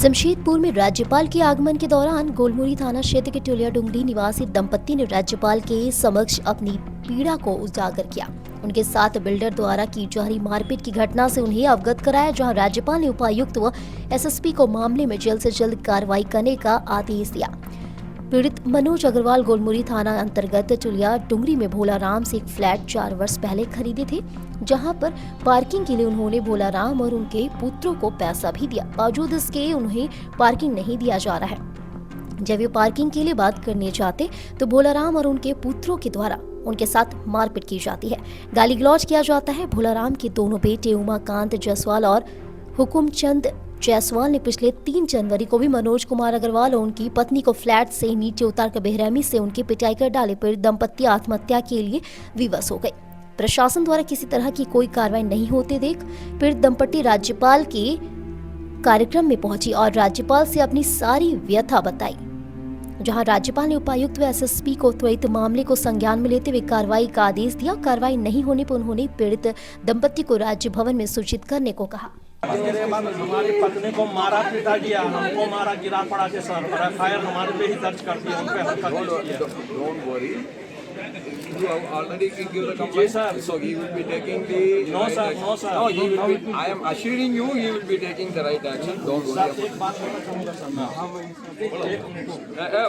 जमशेदपुर में राज्यपाल के आगमन के दौरान गोलमुरी थाना क्षेत्र के टोलिया डुंगरी निवासी दंपत्ति ने राज्यपाल के समक्ष अपनी पीड़ा को उजागर किया। उनके साथ बिल्डर द्वारा की जा रही मारपीट की घटना से उन्हें अवगत कराया, जहां राज्यपाल ने उपायुक्त व एसएसपी को मामले में जल्द से जल्द कार्रवाई करने का आदेश दिया। पीड़ित मनोज अग्रवाल गोलमुरी थाना अंतर्गत टोलिया डुंगरी में भोलाराम से एक फ्लैट 4 वर्ष पहले खरीदे थे, जहां पर पार्किंग के लिए उन्होंने भोलाराम और उनके पुत्रों को पैसा भी दिया। बावजूद इसके उन्हें पार्किंग नहीं दिया जा रहा है। जब वे पार्किंग के लिए बात करने जाते तो भोलाराम और उनके पुत्रों के द्वारा उनके साथ मारपीट की जाती है, गाली गलौज किया जाता है। भोलाराम के दोनों बेटे उमाकांत जायसवाल और हुकुमचंद जायसवाल ने पिछले 3 जनवरी को भी मनोज कुमार अग्रवाल और उनकी पत्नी को फ्लैट से नीचे उतारकर बेरहमी से उनकी पिटाई कर डाले। पीड़ित दंपत्ति आत्महत्या के लिए विवश हो गए। प्रशासन द्वारा किसी तरह की कोई कार्रवाई नहीं होते देख पीड़ित दंपत्ति राज्यपाल के कार्यक्रम में पहुंची और राज्यपाल से अपनी सारी व्यथा बताई, जहां राज्यपाल ने उपायुक्त व एसएसपी को त्वरित मामले को संज्ञान में लेते हुए कार्रवाई का आदेश दिया। कार्रवाई नहीं होने पर उन्होंने पीड़ित दंपत्ति को राज्य भवन में सूचित करने को कहा। मेरे बाद हमारी पत्नी को मारा पीटा गया, हमको मारा, गिरा पड़ा के सर पर एफआईआर हमारे पे ही दर्ज कर दिया, उन पे हरकत You have already given the complaint, so he will be taking the No, right sir, action. no, sir. No, he will be, I am assuring you, he will be taking the right action. Don't worry about एक बात कहना चाहूँगा sir मैं।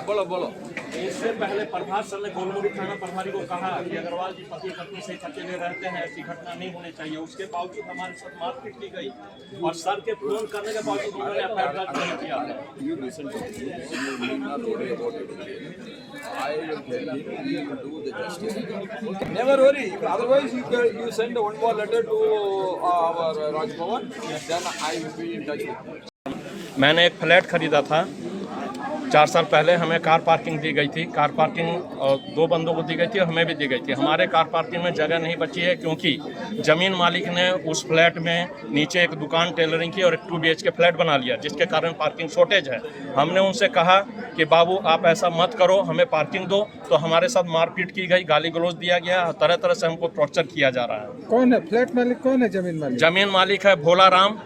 बोलो बोलो। इससे पहले प्रभात sir ने गोलमुरी थाना प्रभारी को कहा कि अग्रवाल जी पति पत्नी से अकेले रहते हैं, ऐसी घटना नहीं होनी चाहिए। उसके बावजूद हमारे साथ मारपीट की गई और सर के फोन करने के बावजूद उन्होंने एफआईआर दर्ज नहीं किया। You listen to me. You need not worry about it. I will tell him he will do the justice. Never worry. Otherwise, you send one more letter to our Raj Bhavan. Then I will be in touch with you. मैंने एक flat खरीदा था 4 साल पहले। हमें car parking दी गई थी। Car parking 2 बंदों को दी गई थी और हमें भी दी गई थी। हमारे कार पार्किंग में जगह नहीं बची है, क्योंकि ज़मीन मालिक ने उस फ्लैट में नीचे एक दुकान टेलरिंग की और एक 2 BHK फ्लैट बना लिया, जिसके कारण पार्किंग शॉर्टेज है। हमने उनसे कहा कि बाबू आप ऐसा मत करो, हमें पार्किंग दो, तो हमारे साथ मारपीट की गई, गाली गलौज दिया गया, तरह तरह से हमको टॉर्चर किया जा रहा है। कौन है फ्लैट मालिक? कौन है जमीन मालिक? जमीन मालिक है भोलाराम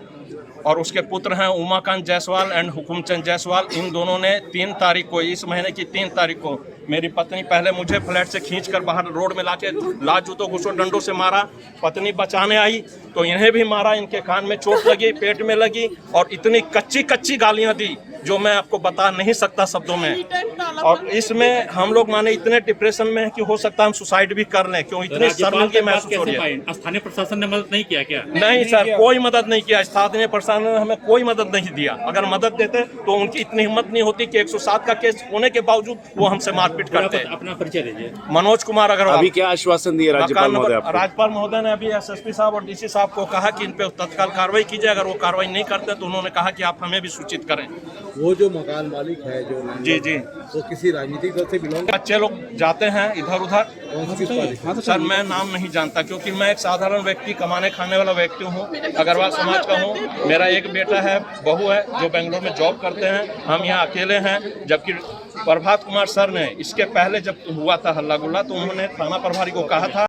और उसके पुत्र हैं उमाकांत जायसवाल एंड हुकुमचंद जायसवाल। इन दोनों ने 3 तारीख को, इस महीने की 3 तारीख को मेरी पत्नी पहले मुझे फ्लैट से खींचकर बाहर रोड में लाके लात जूतों घुसो डंडों से मारा। पत्नी बचाने आई तो इन्हें भी मारा, इनके कान में चोट लगी, पेट में लगी और इतनी कच्ची गालियां दी जो मैं आपको बता नहीं सकता शब्दों में। और इसमें हम लोग माने इतने डिप्रेशन में है कि हो सकता है हम सुसाइड भी कर लें, क्यों इतनी शर्मिंदगी महसूस हो रही है। स्थानीय प्रशासन ने मदद नहीं किया क्या? नहीं सर, कोई मदद नहीं किया। स्थानीय प्रशासन ने हमें कोई मदद नहीं दिया। अगर मदद देते तो उनकी इतनी हिम्मत नहीं होती कि 107 का केस होने के बावजूद वो हमसे मारपीट करते। अपना परिचय दीजिए। मनोज कुमार अग्रवाल। अभी क्या आश्वासन दिए राज्यपाल महोदय आपको? राज्यपाल महोदय ने अभी एसएसपी साहब और डीसी साहब को कहा कि इन पे तत्काल कार्रवाई कीजिए। अगर वो कार्रवाई नहीं करते तो उन्होंने कहा कि आप हमें भी सूचित करें। वो जो मकान मालिक है जो जी वो किसी राजनीतिक दल से बिलोंग? बच्चे लोग जाते हैं इधर उधर। सर मैं नाम नहीं जानता, क्योंकि मैं एक साधारण व्यक्ति, कमाने खाने वाला व्यक्ति हूँ, अग्रवाल समाज का हूँ। मेरा एक बेटा है, बहू है जो बेंगलोर में जॉब करते हैं। हम यहाँ अकेले हैं। जबकि प्रभात कुमार सर ने इसके पहले जब हुआ था हल्ला गुल्ला तो उन्होंने थाना प्रभारी को कहा था